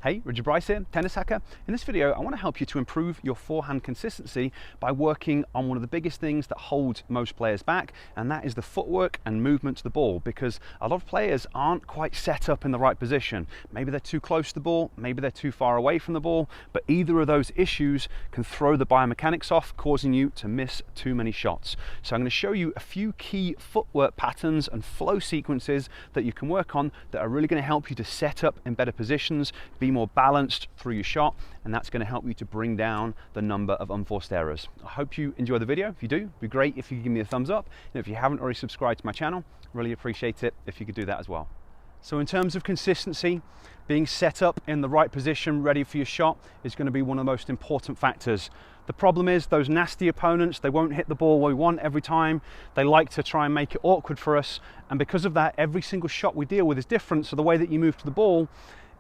Hey, Richard Bryce here, tennis hacker. In this video, I want to help you to improve your forehand consistency by working on one of the biggest things that holds most players back, and that is the footwork and movement to the ball, because a lot of players aren't quite set up in the right position. Maybe they're too close to the ball, maybe they're too far away from the ball, but either of those issues can throw the biomechanics off, causing you to miss too many shots. So I'm going to show you a few key footwork patterns and flow sequences that you can work on that are really going to help you to set up in better positions, be more balanced through your shot, and that's going to help you to bring down the number of unforced errors. I hope you enjoy the video. If you do, it'd be great if you could give me a thumbs up, and if you haven't already subscribed to my channel, really appreciate it if you could do that as well. So in terms of consistency, being set up in the right position, ready for your shot, is going to be one of the most important factors. The problem is those nasty opponents, they won't hit the ball we want every time. They like to try and make it awkward for us, and because of that, every single shot we deal with is different. So the way that you move to the ball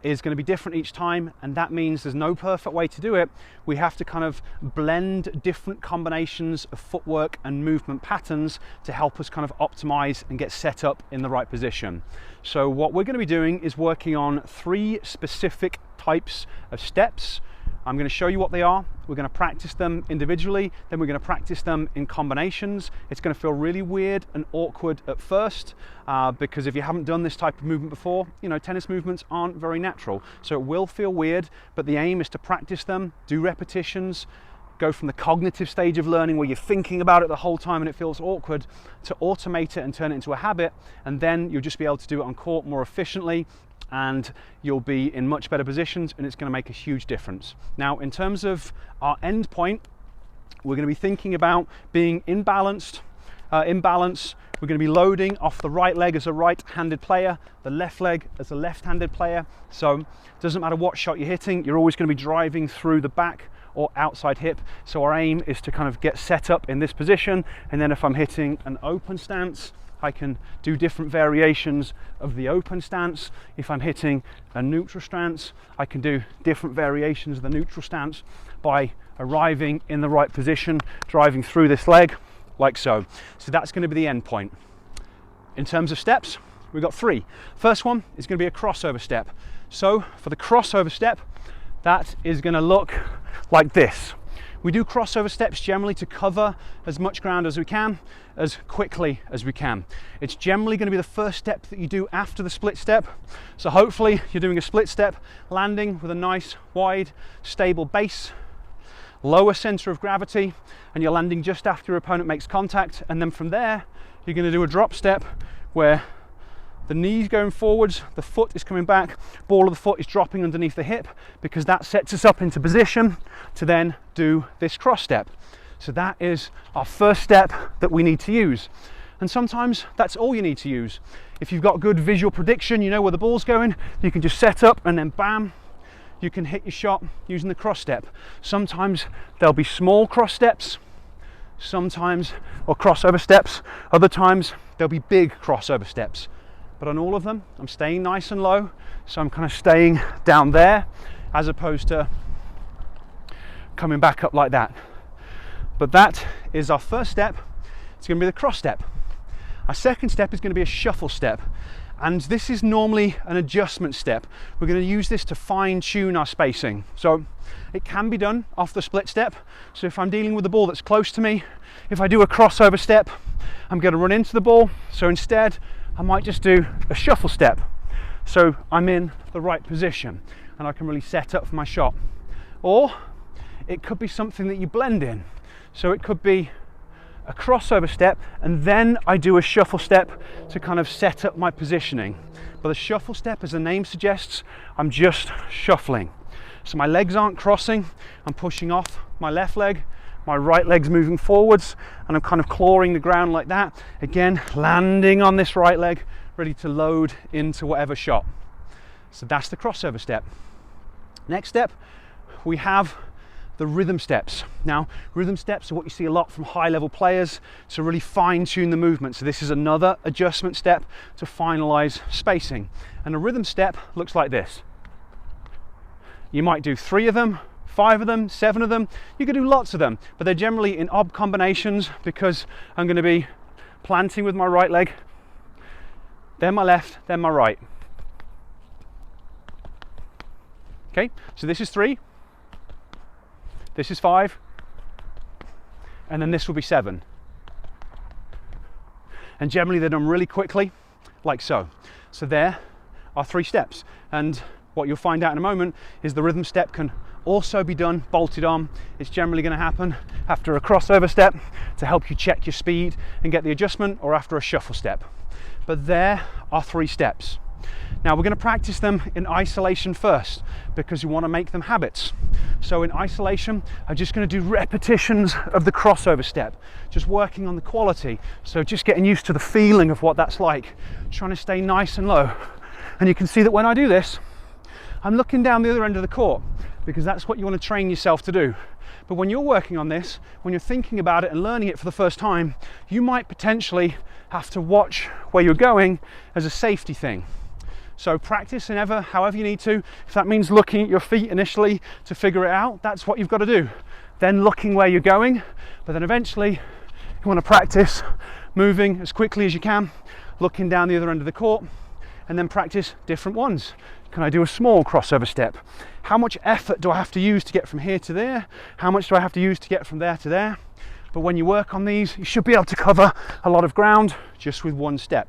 is going to be different each time, and that means there's no perfect way to do it. We have to kind of blend different combinations of footwork and movement patterns to help us kind of optimize and get set up in the right position. So what we're going to be doing is working on 3 specific types of steps. I'm going to show you what they are. We're going to practice them individually, then we're going to practice them in combinations. It's going to feel really weird and awkward at first because if you haven't done this type of movement before, you know, tennis movements aren't very natural. So it will feel weird, but the aim is to practice them, do repetitions, go from the cognitive stage of learning where you're thinking about it the whole time and it feels awkward, to automate it and turn it into a habit, and then you'll just be able to do it on court more efficiently, and you'll be in much better positions, and it's going to make a huge difference. Now, in terms of our end point, we're going to be thinking about being in balance. We're going to be loading off the right leg as a right-handed player, the left leg as a left-handed player. So it doesn't matter what shot you're hitting, you're always going to be driving through the back or outside hip. So our aim is to kind of get set up in this position, and then if I'm hitting an open stance, I can do different variations of the open stance. If I'm hitting a neutral stance, I can do different variations of the neutral stance by arriving in the right position, driving through this leg like so. So that's going to be the end point. In terms of steps, we've got 3. First one is going to be a crossover step. So for the crossover step, that is going to look like this. We do crossover steps generally to cover as much ground as we can, as quickly as we can. It's generally going to be the first step that you do after the split step. So hopefully you're doing a split step, landing with a nice, wide, stable base, lower center of gravity, and you're landing just after your opponent makes contact. And then from there, you're going to do a drop step where the knee's going forwards, the foot is coming back, ball of the foot is dropping underneath the hip, because that sets us up into position to then do this cross step. So that is our first step that we need to use. And sometimes that's all you need to use. If you've got good visual prediction, you know where the ball's going, you can just set up and then bam, you can hit your shot using the cross step. Sometimes there'll be small cross steps, sometimes, or crossover steps, other times there'll be big crossover steps. But on all of them, I'm staying nice and low, so I'm kind of staying down there as opposed to coming back up like that. But that is our first step. It's going to be the cross step. Our second step is going to be a shuffle step, and this is normally an adjustment step. We're going to use this to fine-tune our spacing. So it can be done off the split step. So if I'm dealing with a ball that's close to me, if I do a crossover step, I'm going to run into the ball. So instead, I might just do a shuffle step, so I'm in the right position and I can really set up for my shot. Or it could be something that you blend in, so it could be a crossover step and then I do a shuffle step to kind of set up my positioning. But the shuffle step, as the name suggests, I'm just shuffling. So my legs aren't crossing, I'm pushing off my left leg, my right leg's moving forwards, and I'm kind of clawing the ground like that. Again, landing on this right leg, ready to load into whatever shot. So that's the crossover step. Next step, we have the rhythm steps. Now, rhythm steps are what you see a lot from high-level players to really fine-tune the movement. So this is another adjustment step to finalize spacing. And a rhythm step looks like this. You might do 3 of them, 5 of them, 7 of them. You could do lots of them, but they're generally in odd combinations because I'm going to be planting with my right leg, then my left, then my right. Okay, so this is 3, this is 5, and then this will be 7. And generally they're done really quickly, like so. So there are 3 steps. And what you'll find out in a moment is the rhythm step can also be done bolted on. It's generally going to happen after a crossover step to help you check your speed and get the adjustment, or after a shuffle step. But there are 3 steps. Now we're going to practice them in isolation first, because we want to make them habits. So in isolation, I'm just going to do repetitions of the crossover step, just working on the quality. So just getting used to the feeling of what that's like, trying to stay nice and low. And you can see that when I do this, I'm looking down the other end of the court, because that's what you want to train yourself to do. But when you're working on this, when you're thinking about it and learning it for the first time, you might potentially have to watch where you're going as a safety thing. So practice however you need to. If that means looking at your feet initially to figure it out, that's what you've got to do. Then looking where you're going, but then eventually you want to practice moving as quickly as you can, looking down the other end of the court, and then practice different ones. Can I do a small crossover step? How much effort do I have to use to get from here to there? How much do I have to use to get from there to there? But when you work on these, you should be able to cover a lot of ground just with one step.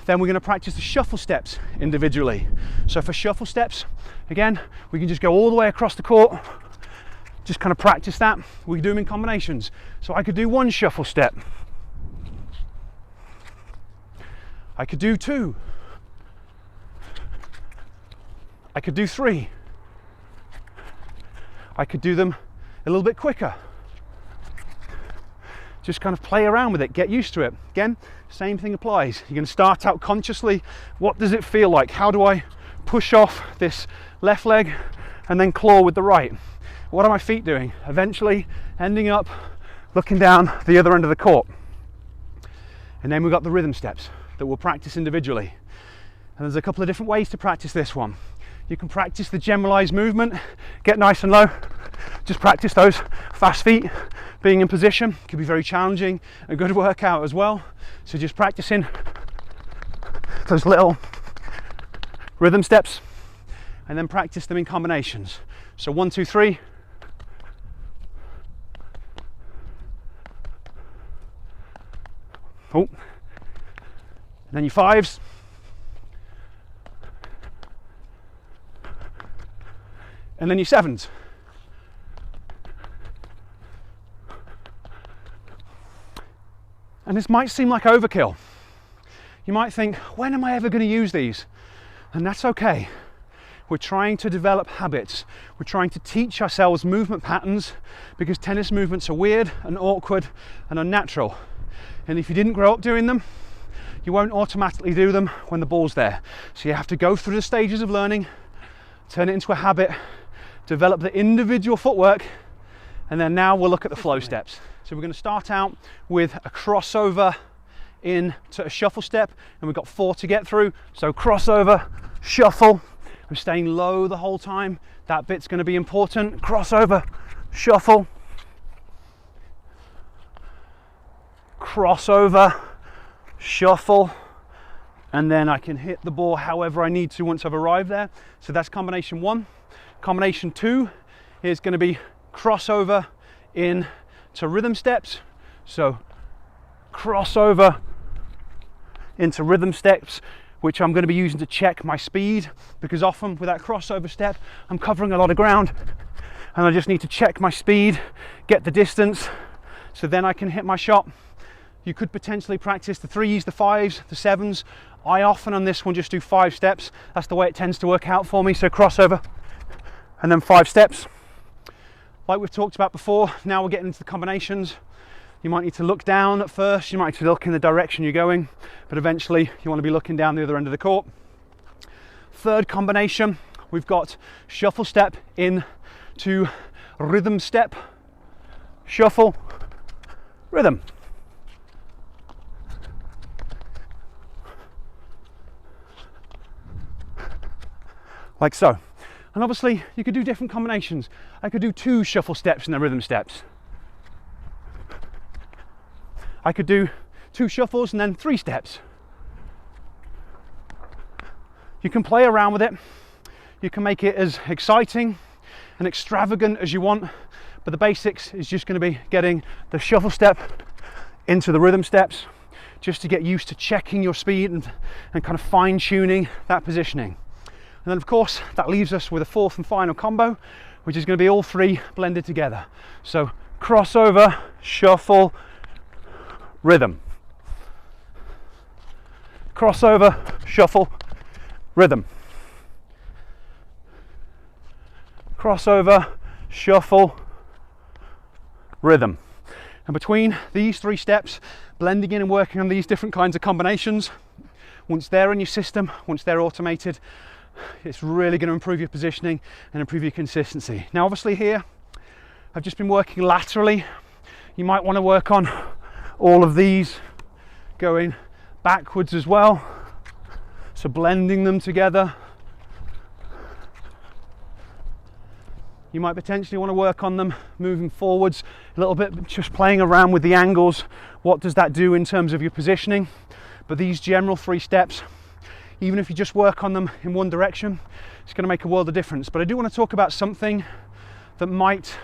Then we're going to practice the shuffle steps individually. So for shuffle steps, again, we can just go all the way across the court, just kind of practice that. We do them in combinations. So I could do 1 shuffle step. I could do 2. I could do 3. I could do them a little bit quicker. Just kind of play around with it, get used to it. Again, same thing applies. You're going to start out consciously. What does it feel like? How do I push off this left leg and then claw with the right? What are my feet doing? Eventually ending up looking down the other end of the court. And then we've got the rhythm steps that we'll practice individually. And there's a couple of different ways to practice this one. You can practice the generalized movement, get nice and low, just practice those fast feet, being in position. Can be very challenging, a good workout as well. So just practicing those little rhythm steps, and then practice them in combinations. So 1, 2, 3. Oh, and then your 5s. And then your 7s. And this might seem like overkill. You might think, when am I ever going to use these? And that's okay. We're trying to develop habits. We're trying to teach ourselves movement patterns, because tennis movements are weird and awkward and unnatural. And if you didn't grow up doing them, you won't automatically do them when the ball's there. So you have to go through the stages of learning, turn it into a habit, develop the individual footwork, and then now we'll look at the flow steps. So we're going to start out with a crossover into a shuffle step, and we've got 4 to get through. So crossover, shuffle. I'm staying low the whole time. That bit's going to be important. Crossover, shuffle, crossover, shuffle, and then I can hit the ball however I need to once I've arrived there. So that's combination 1. Combination 2 is going to be crossover into rhythm steps. So crossover into rhythm steps, which I'm going to be using to check my speed, because often with that crossover step I'm covering a lot of ground and I just need to check my speed, get the distance, so then I can hit my shot. You could potentially practice the 3s, the 5s, the 7s. I often on this one just do 5 steps. That's the way it tends to work out for me. So crossover and then 5 steps. Like we've talked about before, now we're getting into the combinations. You might need to look down at first, you might need to look in the direction you're going, but eventually you want to be looking down the other end of the court. Third combination, we've got shuffle step into rhythm step, shuffle, rhythm. Like so. And obviously you could do different combinations. I could do 2 shuffle steps and then rhythm steps. I could do 2 shuffles and then 3 steps. You can play around with it. You can make it as exciting and extravagant as you want, but the basics is just going to be getting the shuffle step into the rhythm steps, just to get used to checking your speed and kind of fine tuning that positioning. And then of course that leaves us with a fourth and final combo, which is going to be all three blended together. So crossover, shuffle, rhythm. Crossover, shuffle, rhythm. Crossover, shuffle, rhythm. And between these three steps, blending in and working on these different kinds of combinations, once they're in your system, once they're automated, it's really going to improve your positioning and improve your consistency. Now obviously here I've just been working laterally. You might want to work on all of these going backwards as well, so blending them together. You might potentially want to work on them moving forwards a little bit, just playing around with the angles. What does that do in terms of your positioning? But these general three steps, even if you just work on them in one direction, it's going to make a world of difference. But I do want to talk about something that might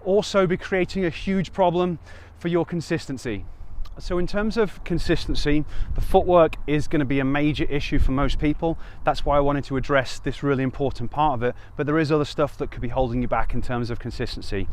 also be creating a huge problem for your consistency. So in terms of consistency, the footwork is going to be a major issue for most people. That's why I wanted to address this really important part of it. But there is other stuff that could be holding you back in terms of consistency.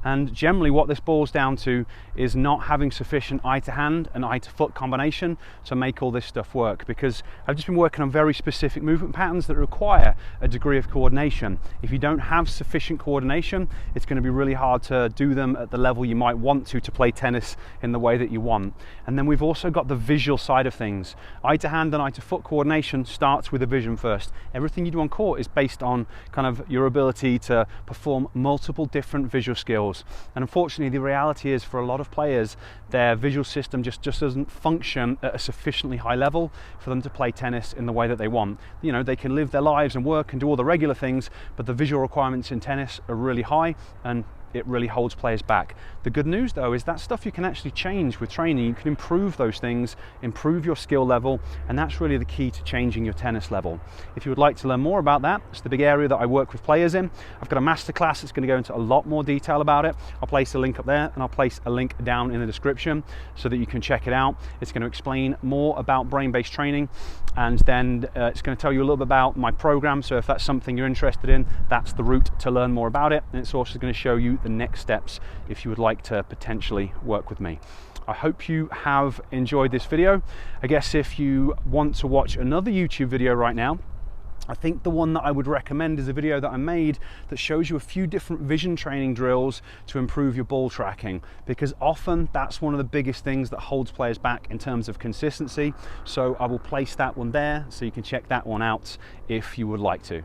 And generally what this boils down to is not having sufficient eye to hand and eye to foot combination to make all this stuff work. Because I've just been working on very specific movement patterns that require a degree of coordination. If you don't have sufficient coordination, it's going to be really hard to do them at the level you might want to play tennis in the way that you want. And then we've also got the visual side of things. Eye to hand and eye to foot coordination starts with the vision first. Everything you do on court is based on kind of your ability to perform multiple different visual skills. And unfortunately, the reality is for a lot of players, their visual system just doesn't function at a sufficiently high level for them to play tennis in the way that they want. You know, they can live their lives and work and do all the regular things, but the visual requirements in tennis are really high, and it really holds players back. The good news though is that stuff you can actually change with training. You can improve those things, improve your skill level, and that's really the key to changing your tennis level. If you would like to learn more about that, it's the big area that I work with players in. I've got a masterclass that's going to go into a lot more detail about it. I'll place a link up there, and I'll place a link down in the description so that you can check it out. It's going to explain more about brain-based training, and then it's going to tell you a little bit about my program. So if that's something you're interested in, that's the route to learn more about it. And it's also going to show you the next steps if you would like to potentially work with me. I hope you have enjoyed this video. I guess if you want to watch another YouTube video right now, I think the one that I would recommend is a video that I made that shows you a few different vision training drills to improve your ball tracking, because often that's one of the biggest things that holds players back in terms of consistency. So I will place that one there so you can check that one out if you would like to.